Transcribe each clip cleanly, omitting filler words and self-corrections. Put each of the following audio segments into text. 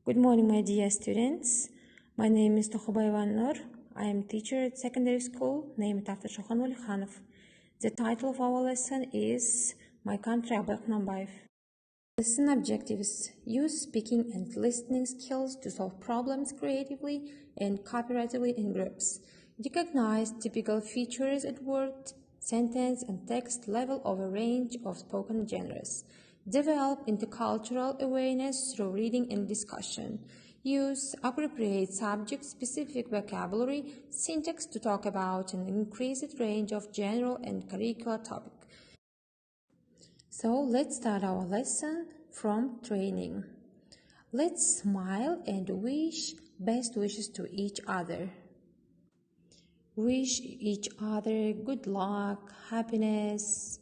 Good morning, my dear students. My name is Kunanbaiuly. I am a teacher at secondary school named after Kunanbaiuly Khanov. The title of our lesson is My Country Abay Kunanbayev. Lesson objectives: use speaking and listening skills to solve problems creatively and cooperatively in groups. Recognize typical features at word, sentence, and text level of a range of spoken genres. Develop intercultural awareness through reading and discussion. Use appropriate subject-specific vocabulary, syntax to talk about an increased range of general and curricular topics. So let's start our lesson from training. Let's smile and wish best wishes to each other. Wish each other good luck, happiness,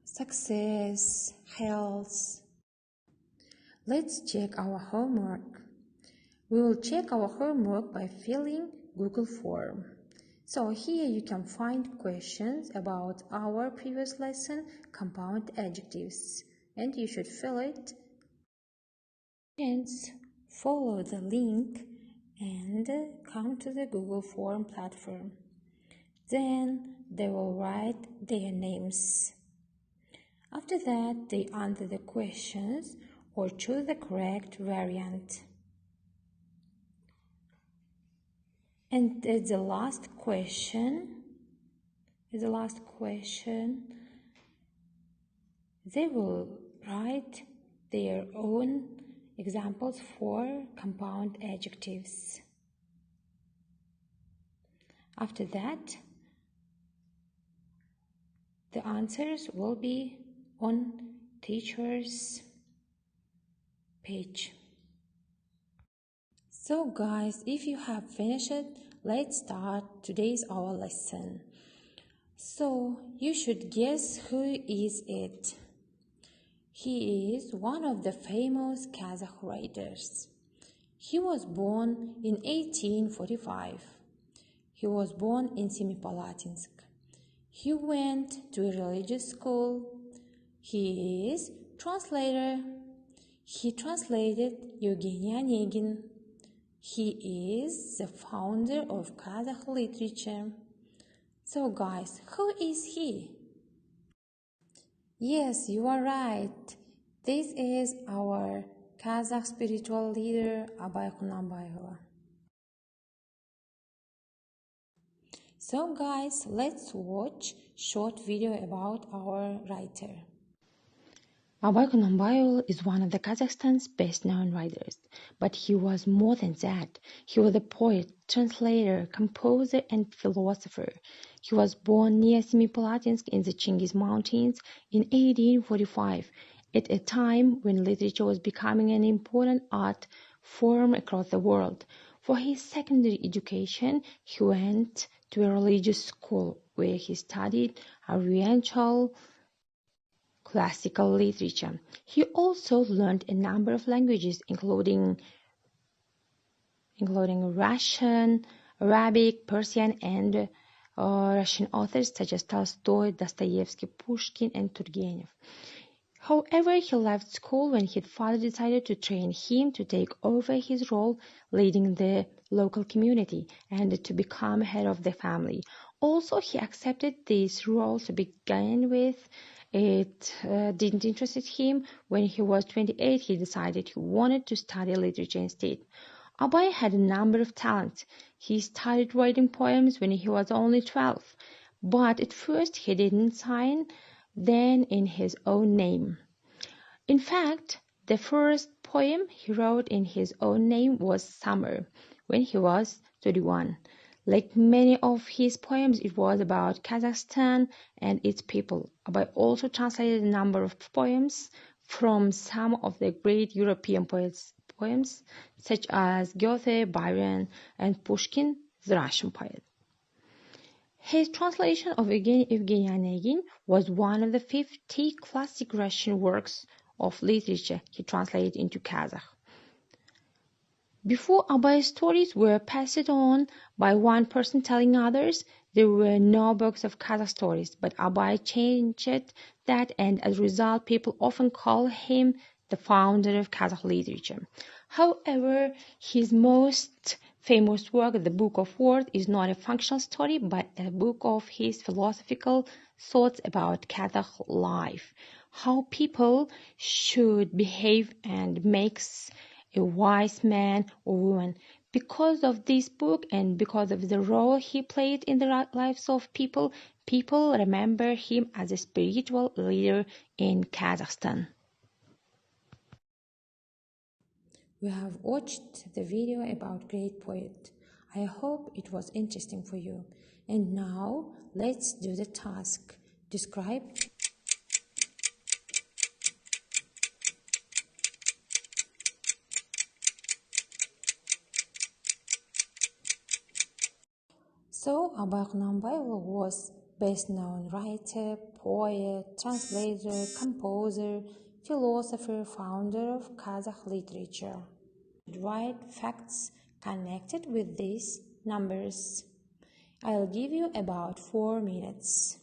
success, health. Let's check our homework. We will check our homework by filling Google form. So here you can find questions about our previous lesson, compound adjectives, and you should fill it. Friends, follow the link and come to the Google form platform. Then they will write their names. After that, they answer the questions or choose the correct variant. And at the last question, they will write their own examples for compound adjectives. After that, the answers will be on teacher's page. So guys, if you have finished it, let's start today's our lesson. So you should guess who is it. He is one of the famous Kazakh writers. He was born in 1845. He was born in Semipalatinsk. He went to a religious school. He is translator. He translated Evgeny Onegin. He is the founder of Kazakh literature. So guys, who is he? Yes, you are right. This is our Kazakh spiritual leader, Abay Kunanbaiuly. So guys, let's watch short video about our writer. Abay Kunanbaiuly is one of the Kazakhstan's best-known writers, but he was more than that. He was a poet, translator, composer, and philosopher. He was born near Semipalatinsk in the Chingiz Mountains in 1845, at a time when literature was becoming an important art form across the world. For his secondary education, he went to a religious school where he studied Oriental classical literature. He also learned a number of languages, including Russian, Arabic, Persian, and Russian authors such as Tolstoy, Dostoevsky, Pushkin, and Turgenev. However, he left school when his father decided to train him to take over his role leading the local community and to become head of the family. Also, he accepted this role to begin with. It didn't interest him. When he was 28, he decided he wanted to study literature instead. Abay had a number of talents. He started writing poems when he was only 12, but at first he didn't sign them in his own name. In fact, the first poem he wrote in his own name was Summer, when he was 31. Like many of his poems, it was about Kazakhstan and its people. Abay also translated a number of poems from some of the great European poems, such as Goethe, Byron, and Pushkin, the Russian poet. His translation of Evgeny Onegin was one of the 50 classic Russian works of literature he translated into Kazakh. Before Abay's stories were passed on by one person telling others, there were no books of Kazakh stories, but Abay changed that, and as a result, people often call him the founder of Kazakh literature. However, his most famous work, The Book of Words, is not a functional story, but a book of his philosophical thoughts about Kazakh life, how people should behave, and makes a wise man or woman. Because of this book and because of the role he played in the lives of people, people remember him as a spiritual leader in Kazakhstan. We have watched the video about great poet. I hope it was interesting for you. And now let's do the task. Describe. So Abay Kunanbaiuly was best-known writer, poet, translator, composer, philosopher, founder of Kazakh literature. Write facts connected with these numbers. I'll give you about 4 minutes.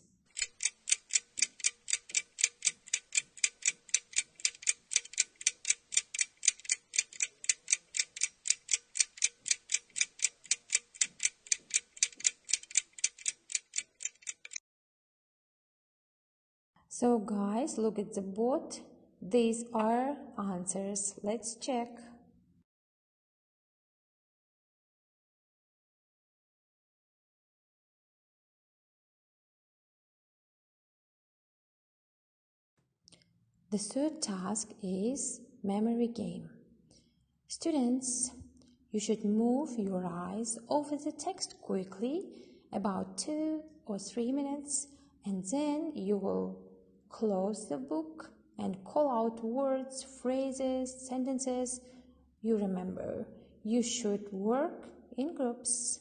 So guys, look at the board. These are answers. Let's check. The third task is memory game. Students, you should move your eyes over the text quickly, about 2 or 3 minutes, and then you will close the book and call out words, phrases, sentences you remember. You should work in groups.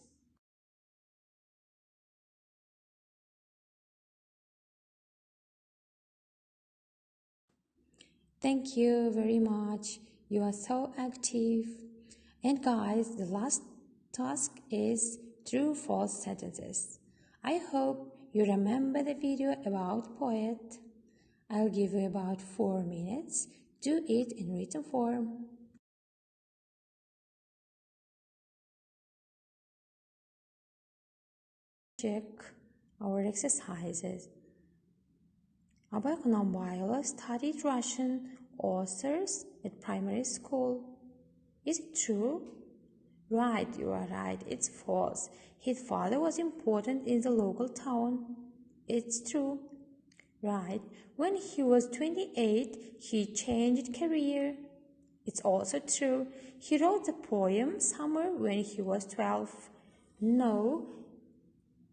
Thank you very much. You are so active. And guys, the last task is true-false sentences. I hope you remember the video about poet. I'll give you about 4 minutes. Do it in written form. Check our exercises. Abay Kunanbaiuly studied Russian authors at primary school. Is it true? Right, you are right. It's false. His father was important in the local town. It's true. Right. When he was 28, he changed career. It's also true. He wrote the poem Summer when he was 12. No,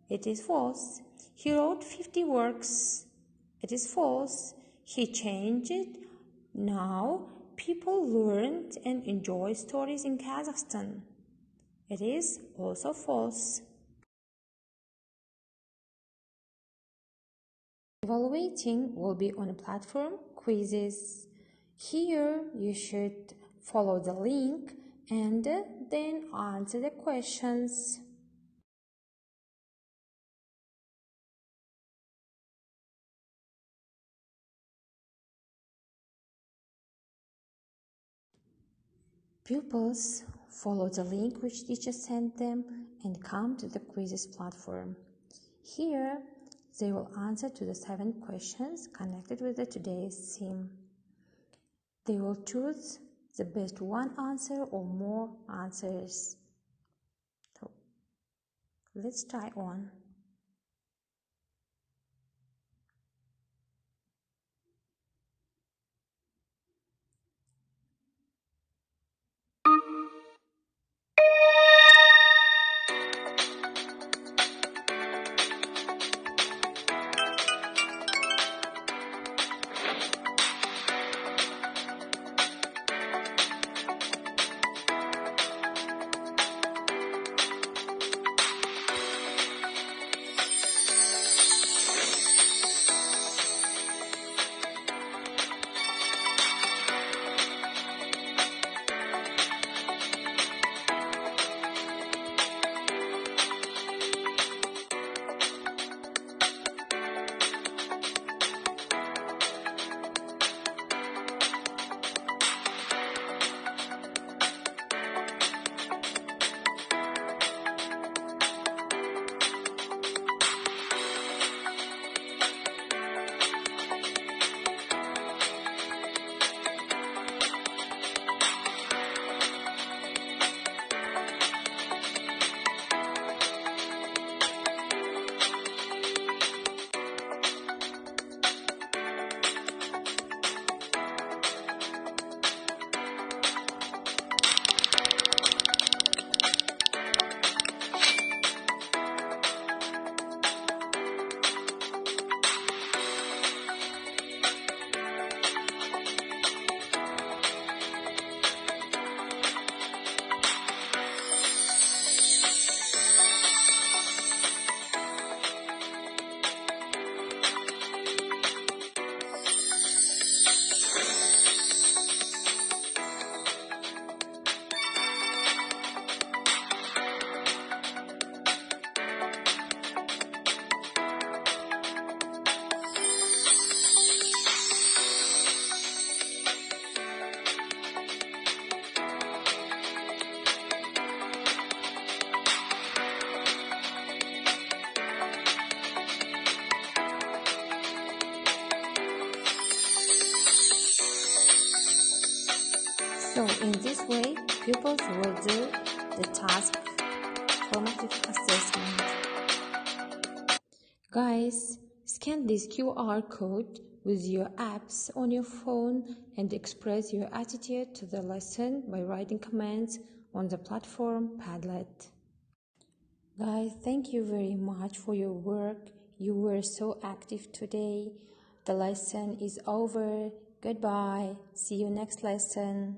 it is false. He wrote 50 works. It is false. He changed it. Now people learn and enjoy stories in Kazakhstan. It is also false. Evaluating will be on a platform quizzes. Here you should follow the link and then answer the questions. Pupils follow the link which teacher sent them and come to the quizzes platform. Here they will answer to the 7 questions connected with the today's theme. They will choose the best one answer or more answers. So let's try on. So in this way, pupils will do the task formative assessment. Guys, scan this QR code with your apps on your phone and express your attitude to the lesson by writing comments on the platform Padlet. Guys, thank you very much for your work. You were so active today. The lesson is over. Goodbye. See you next lesson.